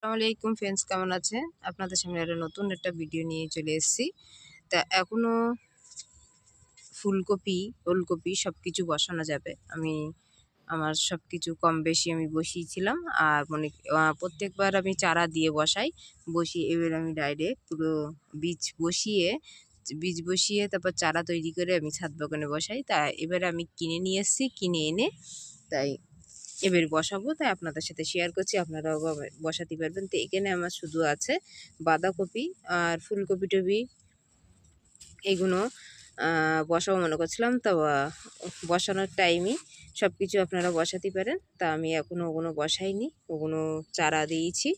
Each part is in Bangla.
আসসালামু আলাইকুম ফ্রেন্ডস, কেমন আছেন? আপনাদের সামনে একটা নতুন একটা ভিডিও নিয়ে চলে এসেছি। তা এখনো ফুলকপি, ওলকপি সবকিছু বসানো যাবে। আমার সবকিছু কম বেশি আমি বসিয়েছিলাম। আর প্রত্যেকবার আমি চারা দিয়ে বসিয়ে এবার আমি ডাইরেক্ট পুরো বীজ বসিয়ে তারপর চারা তৈরি করে আমি ছাদ বাগানে বসাই। তা এবারে আমি কিনে নিয়ে এসেছি, কিনে এনে তাই এবার বসাবো, তাই আপনাদের সাথে শেয়ার করছি, আপনারাও বসাতে পারবেন। তো এখানে আমার শুধু আছে বাঁধাকপি আর ফুলকপি টবি, এগুলো বসাবো মনে করছিলাম। তো বসানোর টাইমই সব কিছু আপনারা বসাতে পারেন। তা আমি এখনও ওগুলো বসাইনি, ওগুলো চারা দিয়েছি।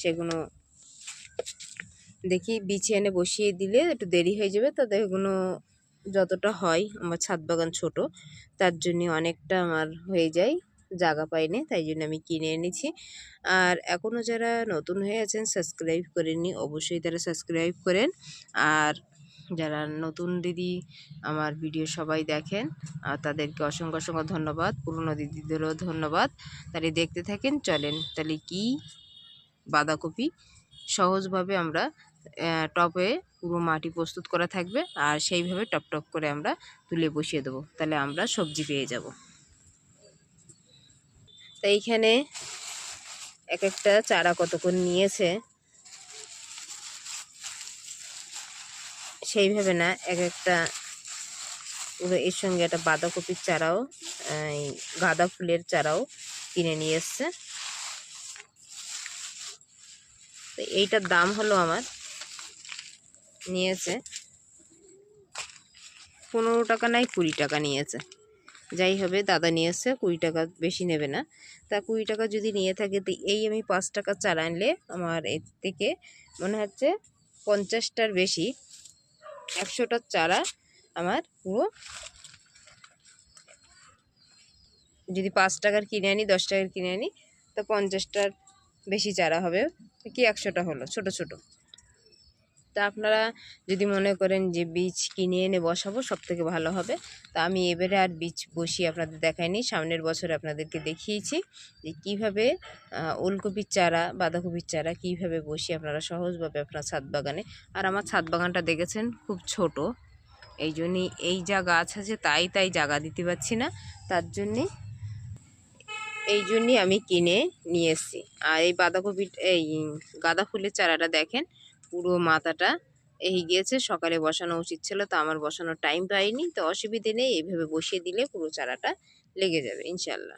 সেগুলো দেখি বিছে এনে বসিয়ে দিলে একটু দেরি হয়ে যাবে। তাদের এগুলো যতটা হয়, আমার ছাদ বাগান ছোট, তার জন্য অনেকটা আমার হয়ে যায়, জায়গা পাইনি, তাই জন্য আমি কিনে এনেছি। আর এখনও যারা নতুন হয়ে আছেন সাবস্ক্রাইব করেননি, অবশ্যই তারা সাবস্ক্রাইব করেন। আর যারা নতুন দিদি আমার ভিডিও সবাই দেখেন, আর তাদেরকে অসংখ্য অসংখ্য ধন্যবাদ। পুরনো দিদিদেরও ধন্যবাদ। তাহলে দেখতে থাকেন, চলেন। তাহলে কি বাঁধাকপি সহজভাবে আমরা টবে পুরো মাটি প্রস্তুত করা থাকবে, আর সেইভাবে টপ টপ করে আমরা তুলে বসিয়ে দেবো, তাহলে আমরা সবজি পেয়ে যাব। তাই এইখানে এক একটা চারা কতক্ষণ নিয়েছে সেইভাবে না, এক একটা পুরো এর সঙ্গে একটা বাঁধাকপির চারাও, গাঁদা ফুলের চারাও কিনে নিয়ে এসছে। তো এইটার দাম হলো আমার নিয়েছে 15 টাকা, নাই 20 টাকা নিয়েছে। যাই হবে, দাদা নিয়ে এসছে, 20 টাকা বেশি নেবে না। তা 20 টাকা যদি নিয়ে থাকে, তো এই আমি 5 টাকা চারা আনলে আমার এর থেকে মনে হচ্ছে 50টার বেশি, 100টার চারা আমার পুরো, যদি 5 টাকার কিনে আনি, 10 টাকার কিনে আনি, তো 50টার বেশি চারা হবে, কি 100টা হলো ছোট ছোট। তা আপনারা যদি মনে করেন যে বীজ কিনে এনে বসাবো, সব থেকে ভালো হবে। তা আমি এবারে আর বীজ বসিয়ে আপনাদের দেখাইনি, সামনের বছর আপনাদেরকে দেখিয়েছি যে কীভাবে ওলকপির চারা, বাঁধাকপির চারা কীভাবে বসিয়ে আপনারা সহজভাবে আপনার ছাদ বাগানে। আর আমার ছাদ বাগানটা দেখেছেন খুব ছোট, এই জন্যই এই যা গাছ আছে তাই জায়গা দিতে পারছি না, তার জন্যই আমি কিনে নিয়ে এসেছি। আর এই গাঁদা ফুলের চারাটা দেখেন, পুরো মাথাটা গিয়েছে। সকালে বসানো উচিত ছিল, তো আমার বসানোর টাইম পাইনি। তো অসুবিধে নেই, এইভাবে বসিয়ে দিলে পুরো চারাটা লেগে যাবে ইনশাল্লাহ।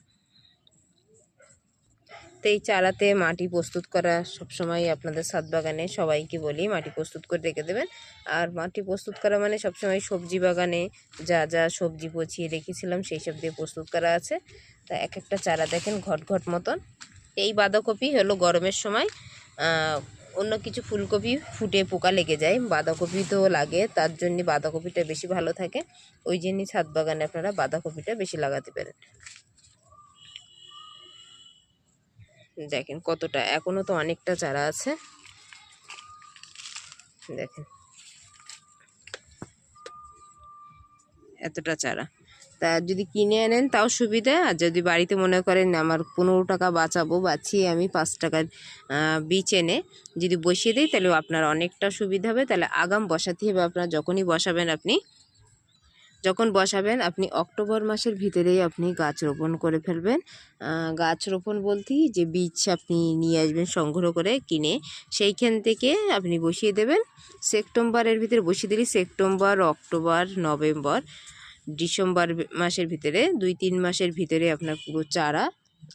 তো এই চারাতে মাটি প্রস্তুত করা সবসময় আপনাদের ছাদ বাগানে সবাইকে বলি মাটি প্রস্তুত করে রেখে দেবেন। আর মাটি প্রস্তুত করা মানে সবসময় সবজি বাগানে যা যা সবজি পচিয়ে রেখেছিলাম সেই সব দিয়ে প্রস্তুত করা আছে। তা এক একটা চারা দেখেন ঘট ঘট মতন। এই বাঁধাকপি হলো গরমের সময়, অন্য কিছু ফুলকপি ফুটে পোকা লেগে যায়, বাঁধাকপি তো লাগে, তার জন্য বাঁধাকপিটা বেশি ভালো থাকে। ওই জন্যই ছাদ বাগানে আপনারা বাঁধাকপিটা বেশি লাগাতে পারেন। দেখেন কতটা, এখনো তো অনেকটা চারা আছে, দেখেন এতটা চারা। তা যদি কিনে আনেন তাও সুবিধা, আর যদি বাড়িতে মনে করেন আমার 15 টাকা বাঁচিয়ে আমি 5 টাকার বীজ এনে যদি বসিয়ে দিই, তাহলে আপনার অনেকটা সুবিধা হবে। তাহলে আগাম বসাতে হবে আপনার, যখন বসাবেন আপনি অক্টোবর মাসের ভিতরেই আপনি গাছ রোপণ করে ফেলবেন। গাছ রোপণ বলতেই যে বীজ আপনি নিয়ে আসবেন সংগ্রহ করে কিনে, সেইখান থেকে আপনি বসিয়ে দেবেন। সেপ্টেম্বরের ভিতরে বসিয়ে দিলে সেপ্টেম্বর, অক্টোবর, নভেম্বর, ডিসেম্বর মাসের ভিতরে 2-3 মাসের ভিতরে আপনার পুরো চারা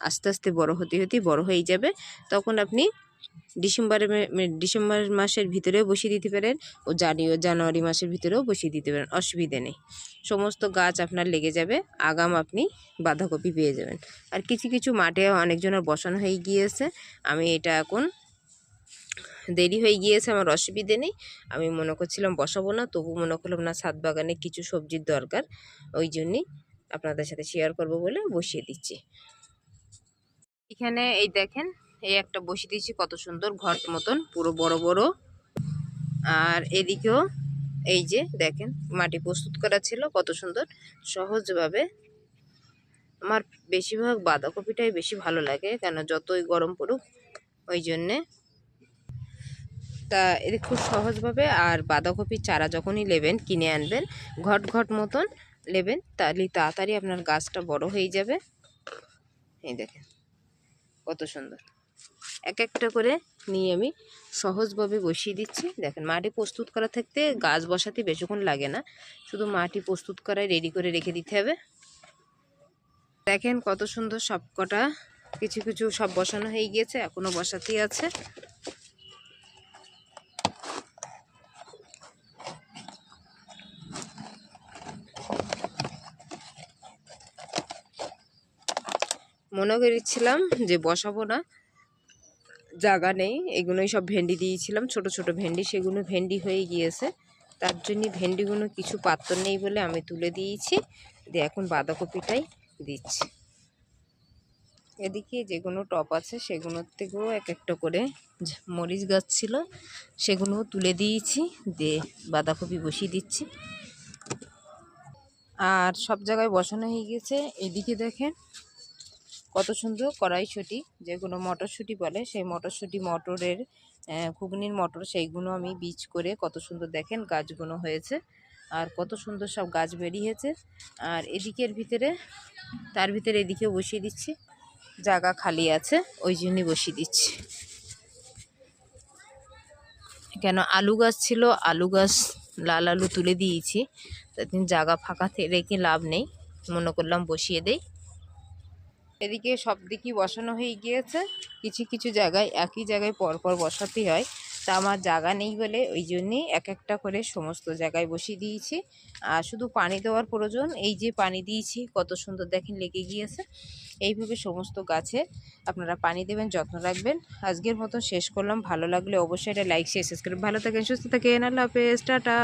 আস্তে আস্তে বড় হতে বড় হয়ে যাবে। তখন আপনি ডিসেম্বর মাসের ভিতরেও বসিয়ে দিতে পারেন, ও জানুয়ারি মাসের ভিতরেও বসিয়ে দিতে পারেন, অসুবিধে নেই। সমস্ত গাছ আপনার লেগে যাবে, আগাম আপনি বাঁধাকপি পেয়ে যাবেন। আর কিছু কিছু মাঠে অনেকজনের বসানো হয়ে গিয়েছে, আমি এটা এখন দেরি হয়ে গিয়েছে, আমার অসুবিধে নেই। আমি মনে করছিলাম বসাবো না, তবু মনে করলাম না, ছাদ বাগানে কিছু সবজির দরকার, ওই জন্যই আপনাদের সাথে শেয়ার করব বলে বসিয়ে দিচ্ছি। এখানে এই দেখেন, এই একটা বসিয়ে দিয়েছি, কত সুন্দর ঘট মতন পুরো বড় বড়। আর এদিকেও এই যে দেখেন মাটি প্রস্তুত করা ছিল, কত সুন্দর সহজভাবে। আমার বেশিরভাগ বাঁধাকপিটাই বেশি ভালো লাগে, কেন যতই গরম পড়ুক, ওই জন্যে তা এতে খুব সহজভাবে। আর বাঁধাকপির চারা যখনই নেবেন কিনে আনবেন, ঘট ঘট মতন নেবেন, তাহলে তাড়াতাড়ি আপনার গাছটা বড় হয়ে যাবে। এই দেখেন কত সুন্দর। এক একটা করে নিয়ে আমি সহজভাবে বসিয়ে দিচ্ছি। দেখেন মাটি প্রস্তুত করা থাকতে গাছ বসাতে বেশিক্ষণ লাগে না, শুধু মাটি প্রস্তুত করায় রেডি করে রেখে দিতে হবে। দেখেন কত সুন্দর সব কটা, কিছু কিছু সব বসানো হয়ে গিয়েছে, এখনো বসাতেই আছে। মনে করেছিলাম যে বসাবো না, জায়গা নেই, এগুলোই সব ভেন্ডি দিয়েছিলাম, ছোট ছোট ভেন্ডি, সেগুলো ভেন্ডি হয়ে গিয়েছে। তার জন্য ভেন্ডিগুলো কিছু পাত্র নেই বলে আমি তুলে দিয়েছি, দিয়ে এখন বাঁধাকপিটাই দিচ্ছি। এদিকে যেগুলো টপ আছে সেগুলোর থেকেও এক একটা করে মরিচ গাছ ছিল, সেগুলোও তুলে দিয়েছি, দিয়ে বাঁধাকপি বসিয়ে দিচ্ছি। আর সব জায়গায় বসানো হয়ে গেছে। এদিকে দেখেন কত সুন্দর কড়াইশুঁটি, যেগুলো মটরশুঁটি বলে, সেই মটরশুঁটি, মটরের ঘুগনির মটর, সেইগুলো আমি বীজ করে কত সুন্দর দেখেন গাছগুলো হয়েছে। আর কত সুন্দর সব গাছ বেরিয়েছে। আর এদিকের ভিতরে, তার ভিতরে এদিকেও বসিয়ে দিচ্ছি, জায়গা খালি আছে ওই জন্যই বসিয়ে দিচ্ছি। কেন আলু গাছ ছিল, আলু গাছ লাল আলু তুলে দিয়েছি, তাই জায়গা ফাঁকা রেখে লাভ নেই, মনে করলাম বসিয়ে দেই। এদিকে সব দিকই বসানো হয়ে গিয়েছে, কিছু কিছু জায়গায় একই জায়গায় পরপর বসাতে হয়, তা আমার জায়গা নেই বলে ওই জন্যেই এক একটা করে সমস্ত জায়গায় বসিয়ে দিয়েছি। আর শুধু পানি দেওয়ার প্রয়োজন, এই যে পানি দিয়েছি কত সুন্দর দেখেন লেগে গিয়েছে। এইভাবে সমস্ত গাছে আপনারা পানি দেবেন, যত্ন রাখবেন। আজকের মতো শেষ করলাম, ভালো লাগলে অবশ্যই এটা লাইক শেয়ার সাবস্ক্রাইব। ভালো থাকেন, সুস্থ থাকেন, আল্লাহ হাফেজ, টাটা।